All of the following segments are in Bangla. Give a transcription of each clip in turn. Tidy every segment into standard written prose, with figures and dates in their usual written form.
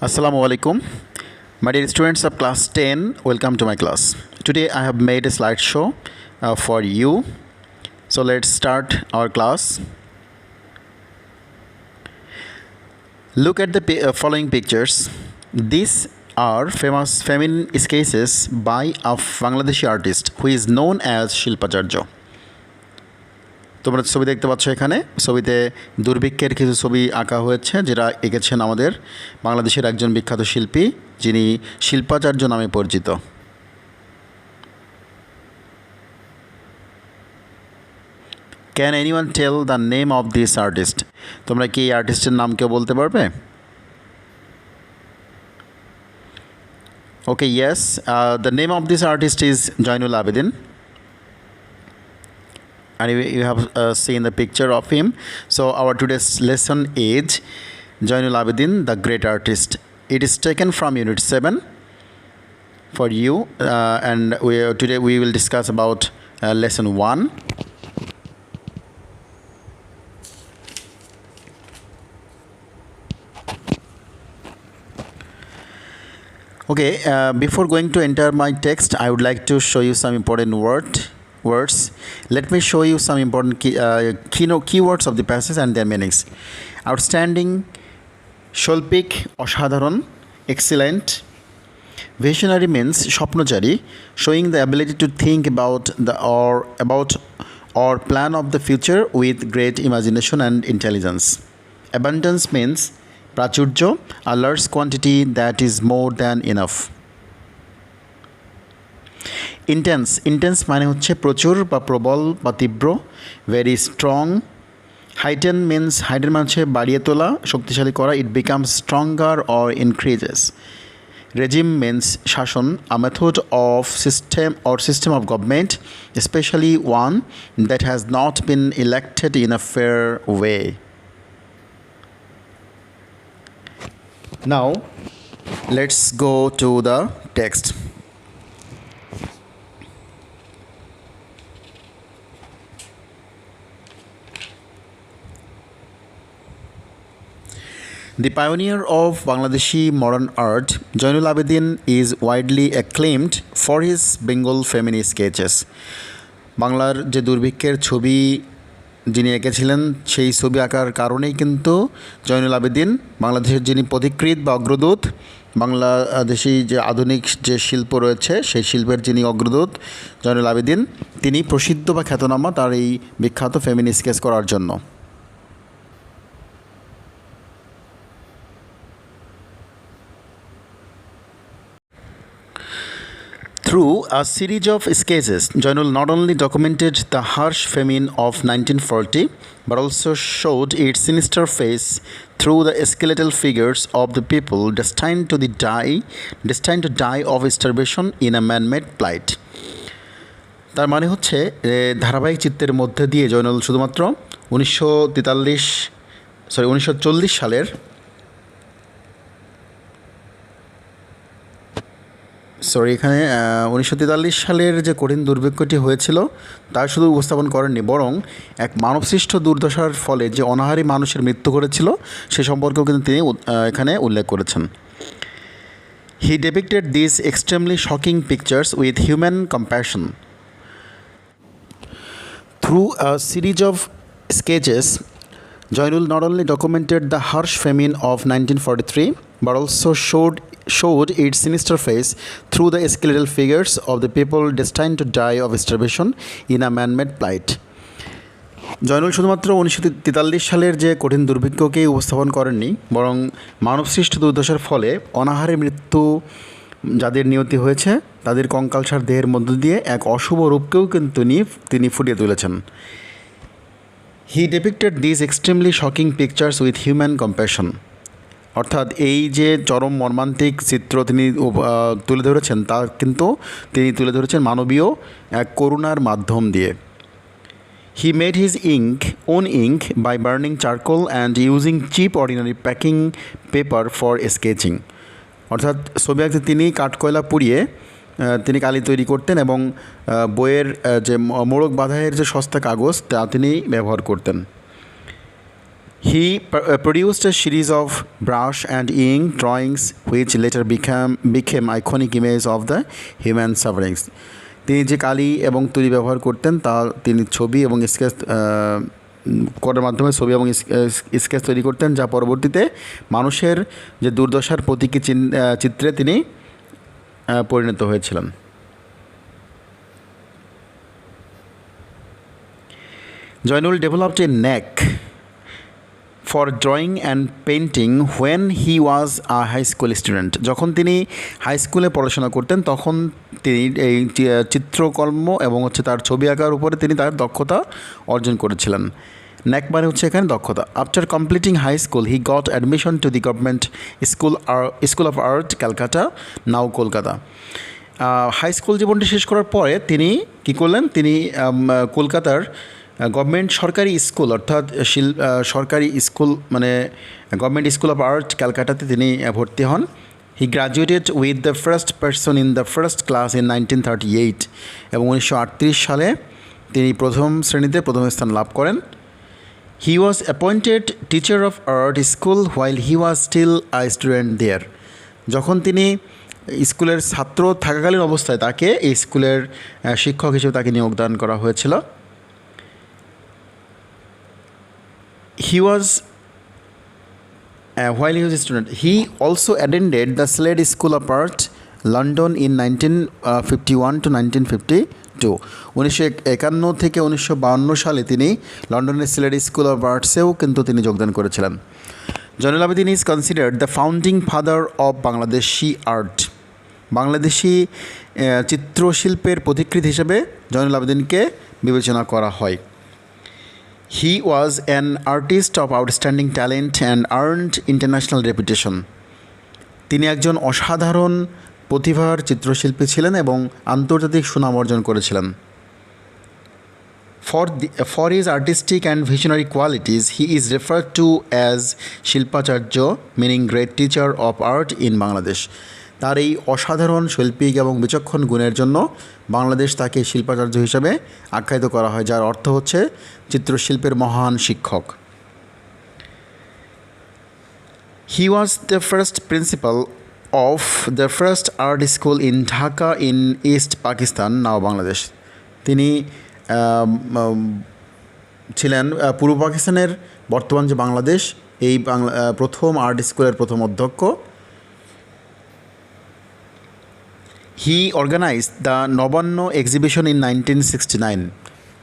Assalamu alaikum. My dear students of class 10, welcome to my class. Today I have made a slideshow for you. So let's start our class. Look at the following pictures. These are famous feminine sketches by a Bangladeshi artist who is known as Shilpacharya. তোমরা ছবি দেখতে পাচ্ছ এখানে ছবিতে দুর্ভিক্ষের কিছু ছবি আঁকা হয়েছে যেটা এঁকেছেন আমাদের বাংলাদেশের একজন বিখ্যাত শিল্পী যিনি শিল্পাচার্য নামে পরিচিত। Can anyone tell the name of this artist? তোমরা কি এই আর্টিস্টের নাম কেউ বলতে পারবে? Okay, yes, the name of this artist is Zainul Abedin. And you have seen the picture of him. So our today's lesson is Jainul Abidin, the great artist. It is taken from unit 7 for you, and today we will discuss about lesson 1. Okay, before going to enter my text, I would like to show you some important words. Let me show you some important keywords of the passage and their meanings. Outstanding, শৈল্পিক, অসাধারণ, excellent. Visionary means স্বপ্নচারী, showing the ability to think about or plan of the future with great imagination and intelligence. Abundance means প্রাচুর্য, a large quantity that is more than enough. Intense মানে হচ্ছে প্রচুর বা প্রবল বা তীব্র, ভেরি স্ট্রং. হাইটেন মানে হচ্ছে বাড়িয়ে তোলা, শক্তিশালী করা, it becomes stronger or increases. Regime means শাসন, a method of system of government, specially one that has not been elected in a fair way. Now let's go to the text. The pioneer of Bangladeshi modern art, Jainul Abidin is widely acclaimed for his Bengal feminine sketches. বাংলার যে দুর্ভিক্ষের ছবি যিনি এঁকেছিলেন সেই ছবি আঁকার কারণেই কিন্তু জয়নুল আবেদিন, বাংলাদেশের যিনি পথিকৃৎ বা অগ্রদূত, বাংলাদেশি যে আধুনিক যে শিল্প রয়েছে সেই শিল্পের যিনি অগ্রদূত জয়নুল আবেদিন, তিনি প্রসিদ্ধ বা খ্যাতনামা তার এই বিখ্যাত ফেমিনিন স্কেচ করার জন্য. Through a series of sketches, Jainul not only documented the harsh famine of 1940, but also showed its sinister face through the skeletal figures of the people destined to die of starvation in a man-made plight. তার মানে হচ্ছে ধারাবাহিক চিত্রের মধ্যে দিয়ে জয়নুল শুধুমাত্র 1940 সালের এখানে 1943 সালের যে কঠিন দুর্ভিক্ষটি হয়েছিল তার শুধু উপস্থাপন করেননি, বরং এক মানবসৃষ্ট দুর্দশার ফলে যে অনাহারী মানুষের মৃত্যু ঘটেছিল সে সম্পর্কেও কিন্তু তিনি এখানে উল্লেখ করেছেন. He depicted this extremely shocking pictures with human compassion. Through a series of sketches, Jainul not only documented the harsh famine of 1943, but also showed its sinister face through the skeletal figures of the people destined to die of starvation in a man-made plight. Zainul শুধুমাত্র 1943 সালের যে কঠিন দুর্ভিক্ষকেই উপস্থাপন করেননি, বরং মানবসৃষ্ট দুর্দশার ফলে অনাহারে মৃত্যু যাদের নিয়তি হয়েছে তাদের কঙ্কালসার দেহের মধ্য দিয়ে এক অশুভ রূপকেও কিন্তু তিনি ফুটিয়ে তুলেছেন. He depicted this extremely shocking pictures with human compassion. অর্থাৎ এই যে চরম মর্মান্তিক চিত্র তিনি তুলে ধরেছেন তা কিন্তু তিনি তুলে ধরেছেন মানবীয় এক করুণার মাধ্যম দিয়ে. He made his own ink by burning charcoal and using cheap ordinary packing paper for sketching. অর্থাৎ ছবি আঁকতে তিনি কাঠকয়লা পুড়িয়ে তিনি কালি তৈরি করতেন এবং বইয়ের যে মোড়ক বাঁধাইয়ের যে সস্তা কাগজ তা তিনি ব্যবহার করতেন. Produced a series of brush and ink drawings which later became iconic image of the human sufferings. তিনি যে কালি এবং তুলি ব্যবহার করতেন তা তিনি ছবি এবং স্কেচ করার মাধ্যমে ছবি এবং স্কেচ তৈরি করতেন, যা পরবর্তীতে মানুষের যে দুর্দশার প্রতীকী চিত্রে তিনি পরিণত হয়েছিলেন। Zainul developed a knack for drawing and painting when he was a high school student. যখন তিনি হাই স্কুলে পড়াশোনা করতেন তখন তিনি এই চিত্রকর্ম এবং তার ছবি আঁকার উপরে তিনি তার দক্ষতা অর্জন করেছিলেন। ন্যাক মানে হচ্ছে এখানে দক্ষতা। After completing high school he got admission to the government school of art Calcutta, now Kolkata. High school জীবনটি শেষ করার পরে তিনি কী করলেন, তিনি কলকাতার গভর্নমেন্ট সরকারি স্কুল অর্থাৎ সরকারি স্কুল মানে গভর্নমেন্ট স্কুল অফ আর্ট ক্যালকাটাতে তিনি ভর্তি হন। He graduated with the first person in the first class in 1938 এবং 1938 সালে তিনি প্রথম শ্রেণীতে প্রথম স্থান লাভ করেন। He was appointed teacher of art school while he was still a student there. যখন তিনি স্কুলের ছাত্র থাকাকালীন অবস্থায় তাকে এই স্কুলের শিক্ষক হিসেবে তাকে নিয়োগদান করা হয়েছিল। He was while he was a student, he also attended the Slade School of Art, London in 1951 to 1952. 1951 থেকে 1952 সালে তিনি লন্ডনের স্লেড স্কুল অফ আর্টসেও কিন্তু তিনি যোগদান করেছিলেন। Zainul Abedin is considered the founding father of Bangladeshi art. Bangladeshi চিত্রশিল্পের পথিকৃৎ হিসেবে জয়নুল আবেদিনকে বিবেচনা করা হয়। He was an artist of outstanding talent and earned international reputation. তিনি একজন অসাধারণ প্রতিভার চিত্রশিল্পী ছিলেন এবং আন্তর্জাতিক সুনাম অর্জন করেছিলেন। For his artistic and visionary qualities, he is referred to as Shilpacharya, meaning great teacher of art in Bangladesh. তার এই অসাধারণ শৈল্পিক এবং বিচক্ষণ গুণের জন্য বাংলাদেশ তাকে শিল্পাচার্য হিসাবে আখ্যায়িত করা হয়, যার অর্থ হচ্ছে চিত্রশিল্পের মহান শিক্ষক। He was the first principal of the first art school in Dhaka in East Pakistan, now Bangladesh. তিনি ছিলেন পূর্ব পাকিস্তানের বর্তমান যে বাংলাদেশ এই প্রথম আর্ট স্কুলের প্রথম অধ্যক্ষ। He organised the Nabanna exhibition in 1969।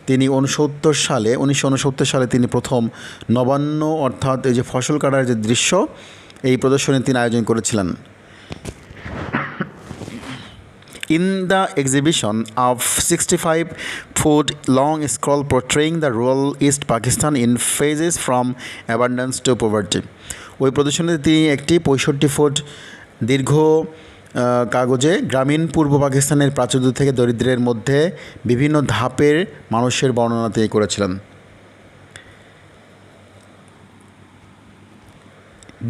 তিনি 1969 সালে তিনি প্রথম নবান্ন অর্থাৎ এই যে ফসল কাটার যে দৃশ্য এই প্রদর্শনী তিনি আয়োজন করেছিলেন। In the exhibition of 65-foot long scroll portraying the rural East Pakistan in phases from abundance to poverty. ওই প্রদর্শনীতে তিনি একটি 65 ফুট দীর্ঘ কাগজে গ্রামীণ পূর্ব পাকিস্তানের প্রাচুর্য থেকে দরিদ্রের মধ্যে বিভিন্ন ধাপের মানুষের বর্ণনা তিনি করেছিলেন।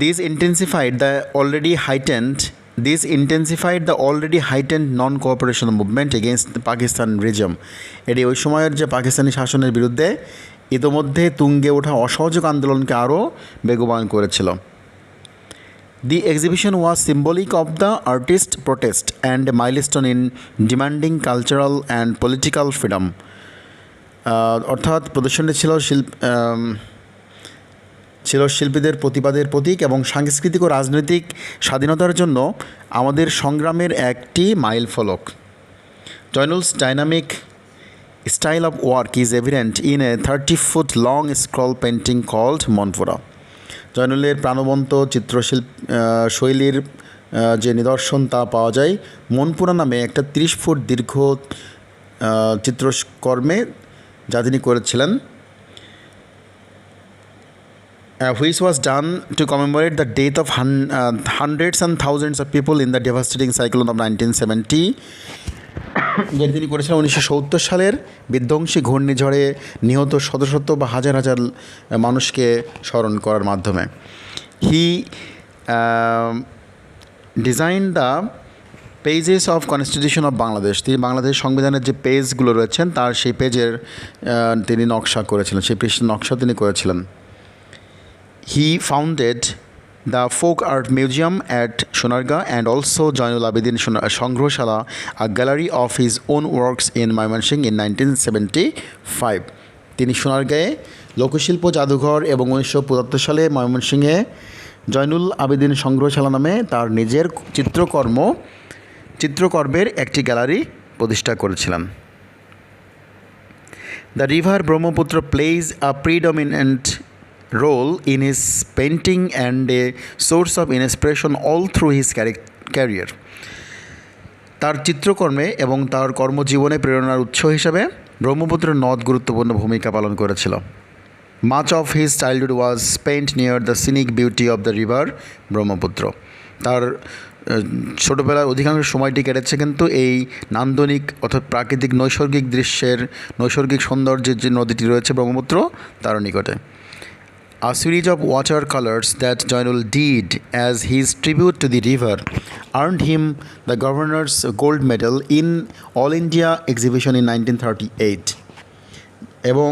This intensified the already heightened non-cooperation movement against the Pakistan regime. এটি ওই সময়ের যে পাকিস্তানি শাসনের বিরুদ্ধে ইতোমধ্যে তুঙ্গে ওঠা অসহযোগ আন্দোলনকে আরও বেগবান করেছিল। The exhibition was symbolic of the artist protest and a milestone in demanding cultural and political freedom. অর্থাৎ প্রদর্শনী ছিল শিল্পীদের প্রতিবাদের প্রতীক এবং সাংস্কৃতিক ও রাজনৈতিক স্বাধীনতার জন্য আমাদের সংগ্রামের একটি মাইল ফলক। জয়নুল's dynamic style of work is evident in a 30-foot long scroll painting called Monpura. জয়নুলের প্রাণবন্ত শৈলীর যে নিদর্শন তা পাওয়া যায় মনপুরা নামে একটা 30 ফুট দীর্ঘ চিত্রকর্মে যা তিনি করেছিলেন, which was done to commemorate the death of hundreds and thousands of people in the devastating cyclone of 1970. যেটি তিনি করেছিলেন 1970 সালের বিধ্বংসী ঘূর্ণিঝড়ে নিহত শত শত বা হাজার হাজার মানুষকে স্মরণ করার মাধ্যমে। He design the pages of constitution of Bangladesh. তিনি বাংলাদেশ সংবিধানের যে পেজগুলো রয়েছেন তার সেই পেজের তিনি নকশা করেছিলেন, সেই পৃষ্ঠের নকশা তিনি করেছিলেন। He founded the Folk Art Museum at Sonargaon and also Joinul Abidin Songhroshala, a gallery of his own works in Mymensingh in 1975. তিনি সোনারগাঁয়ে লোকশিল্প জাদুঘর এবং 1975 সালে ময়মনসিংহে জয়নুল আবেদিন সংগ্রহশালা নামে তার নিজের চিত্রকর্মের একটি গ্যালারি প্রতিষ্ঠা করেছিলেন। The river Brahmaputra plays a predominant role in his painting and a source of inspiration all through his career. তার চিত্রকর্মে এবং তার কর্মজীবনে প্রেরণার উৎস হিসাবে ব্রহ্মপুত্র নদ গুরুত্বপূর্ণ ভূমিকা পালন করেছিল। Much of his childhood was spent near the scenic beauty of the river Brahmaputra. তার ছোটোবেলার অধিকাংশ সময়টি কেটেছে কিন্তু এই নান্দনিক অর্থাৎ প্রাকৃতিক নৈসর্গিক সৌন্দর্যের যে নদীটি রয়েছে ব্রহ্মপুত্র তার নিকটে। A series of watercolors that Joinul did as his tribute to the river earned him the Governor's Gold Medal in All India Exhibition in 1938. এবং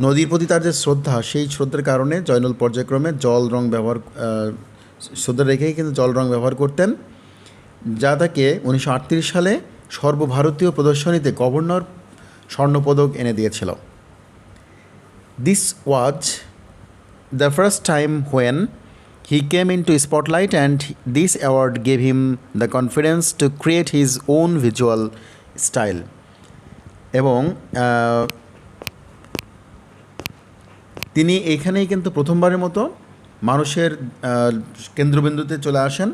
নদীর প্রতি তার যে শ্রদ্ধা, সেই শ্রদ্ধার কারণে জয়নুল পর্যায়ক্রমে শ্রদ্ধা রেখেই কিন্তু জল রং ব্যবহার করতেন, যা তাকে 1938 সালে সর্বভারতীয় প্রদর্শনীতে গভর্নর স্বর্ণপদক এনে দিয়েছিল। This was the first time when he came into spotlight, and this award gave him the confidence to create his own visual style. এবং তিনি এখানেই কিন্তু প্রথমবারের মতো মানুষের কেন্দ্রবিন্দুতে চলে আসেন,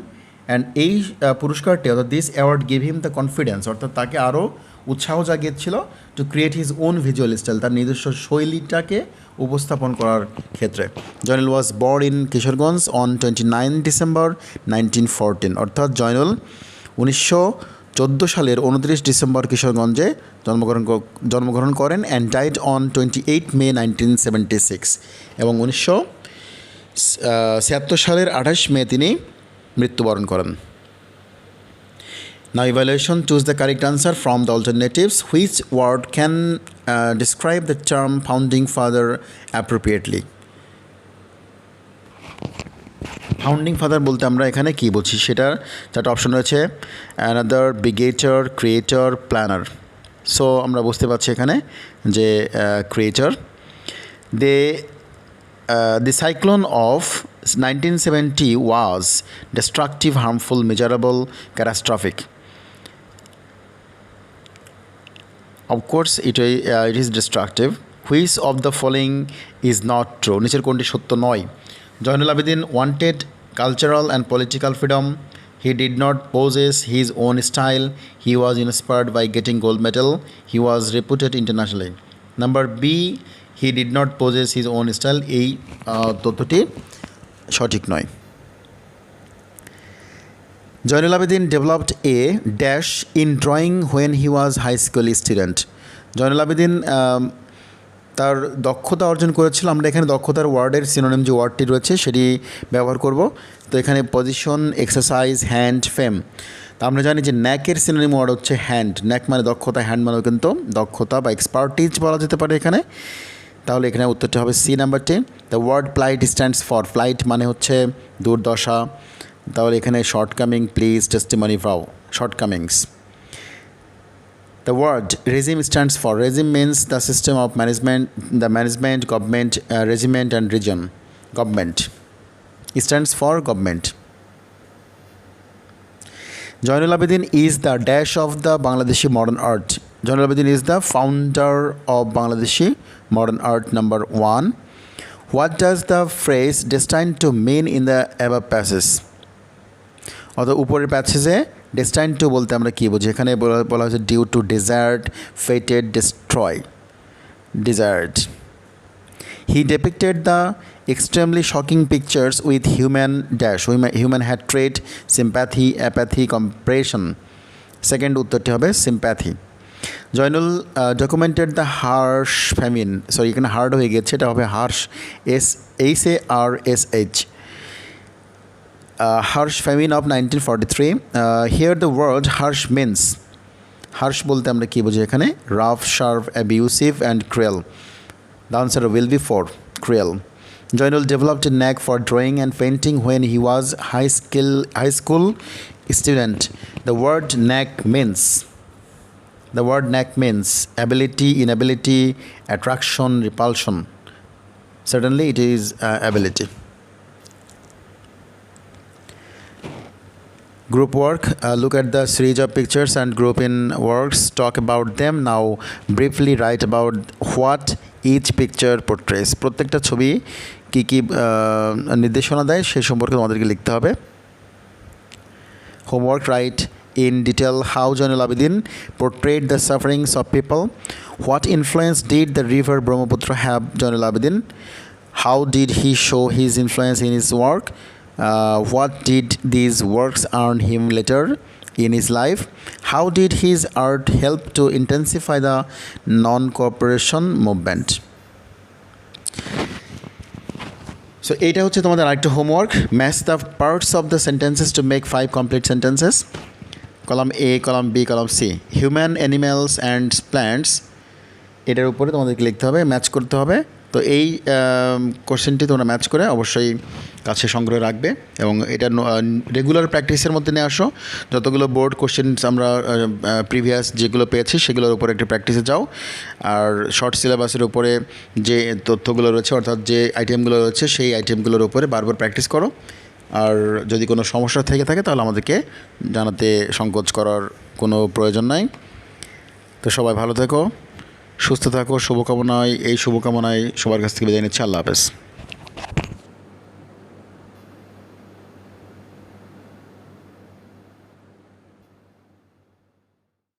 অ্যান্ড এই পুরস্কারটি অর্থাৎ this award give him the confidence, অর্থাৎ তাকে আরও উৎসাহ জাগিয়েছিল to create his own visual style, তার নিজস্ব শৈলীটাকে উপস্থাপন করার ক্ষেত্রে। Zainul was born in Kishoreganj on 29 December 1914, অর্থাৎ জয়নুল 1914 সালের 29 ডিসেম্বর কিশোরগঞ্জে জন্মগ্রহণ করেন, অ্যান্ড ডাইড অন 28 মে 1976, এবং 1976 সালের 28 মে তিনি মৃত্যুবরণ করেন। Now evaluation, choose the correct answer from the alternatives. Which word can describe the term founding father appropriately? Founding father বলতে আমরা এখানে কী বুঝি, সেটার চারটা অপশন রয়েছে: অ্যানাদার, বিগেটর, ক্রিয়েটর, প্ল্যানার। সো আমরা বুঝতে পারছি এখানে যে creator. The cyclone of 1970 was destructive, harmful, measurable, catastrophic. Of course, it is destructive. Which of the following is not true? নিচের কোনটি সত্য নয়? Zainul Abedin wanted cultural and political freedom. He did not possess his own style. He was inspired by getting gold medal. He was reputed internationally. Number B, he did not possess his own style. এই তথ্যটি সঠিক নয়। Zainul Abedin developed a dash in drawing when he was high school student. Zainul Abedin তার দক্ষতা অর্জন করেছিল। আমরা এখানে দক্ষতার ওয়ার্ডের সিনোনিম যে ওয়ার্ডটি রয়েছে সেটি ব্যবহার করব। তো এখানে পজিশন, এক্সারসাইজ, হ্যান্ড, ফেম। তো আমরা জানি যে ন্যাকের সিনোনিম ওয়ার্ড হচ্ছে হ্যান্ড। ন্যাক মানে দক্ষতা, হ্যান্ড মানে কিন্তু দক্ষতা বা এক্সপার্টিজ বলা যেতে পারে এখানে। তাহলে এখানে উত্তরটি হবে সি নাম্বারটি। The word plight stands for, plight মানে হচ্ছে দুর্দশা। তাহলে এখানে shortcoming, pledge, testimony, vow, shortcomings. The word regime stands for, regime means the system of management, government, regiment and region. Government. It stands for government. Joinul Abidin is the dash of the Bangladeshi modern art. Joinul Abidin is the founder of Bangladeshi modern art. Number 1. What does the phrase destined to mean in the above passage? অর্থাৎ উপরের প্যাসেজে ডেস্টাইন টু বলতে আমরা কী বুঝি? এখানে বলা হয়েছে due to desired, fated, destroy, desired. He depicted the extremely shocking pictures with human dash, human hatred, sympathy, apathy, compassion. Second উত্তরটি হবে sympathy. Zainul documented the harsh famine, sorry এখানে হার্ড হয়ে গেছে, এটা হবে harsh, HARSH, harsh famine of 1943. Here the word harsh means, harsh বলতে আমরা কী বুঝি এখানে? rough, sharp, abusive and cruel. The answer will be 4, cruel. Joinul developed a knack for drawing and painting when he was high school student. The word knack means ability, inability, attraction, repulsion. Certainly, it is ability. Group work. Look at the series of pictures and group in works. Talk about them. Now, briefly write about what each picture portrays. প্রত্যেকটা ছবি কী কী নির্দেশনা দেয় সে সম্পর্কে তোমাদেরকে লিখতে হবে। Homework. Write in detail how Jainul Abidin portrayed the sufferings of people. What influence did the river Brahmaputra have Jainul Abidin? How did he show his influence in his work? What did these works earn him later in his life? How did his art help to intensify the non-cooperation movement? So, এটা হচ্ছে তোমাদের আরেকটা homework. Match the parts of the sentences to make 5 complete sentences. Column A, column B, column C. Human, animals and plants. এটার উপরে তোমাদেরকে লিখতে হবে, ম্যাচ করতে হবে। তো এই কোশ্চেনটি তোমরা ম্যাচ করে অবশ্যই কাছে সংগ্রহে রাখবে এবং এটা রেগুলার প্র্যাকটিসের মধ্যে নিয়ে আসো। যতগুলো বোর্ড কোশ্চেন আমরা প্রিভিয়াস যেগুলো পেয়েছি সেগুলোর উপরে একটি প্র্যাকটিসে যাও। আর শর্ট সিলেবাসের উপরে যে তথ্যগুলো রয়েছে অর্থাৎ যে আইটেমগুলো রয়েছে সেই আইটেমগুলোর উপরে বারবার প্র্যাকটিস করো। আর যদি কোনো সমস্যা থেকে থাকে তাহলে আমাদেরকে জানাতে সংকোচ করার কোনো প্রয়োজন নাই। তো সবাই ভালো থেকো, সুস্থ থাকো, শুভকামনায় সবার কাছ থেকে বিদায় নিচ্ছি। আল্লাহ হাফেজ।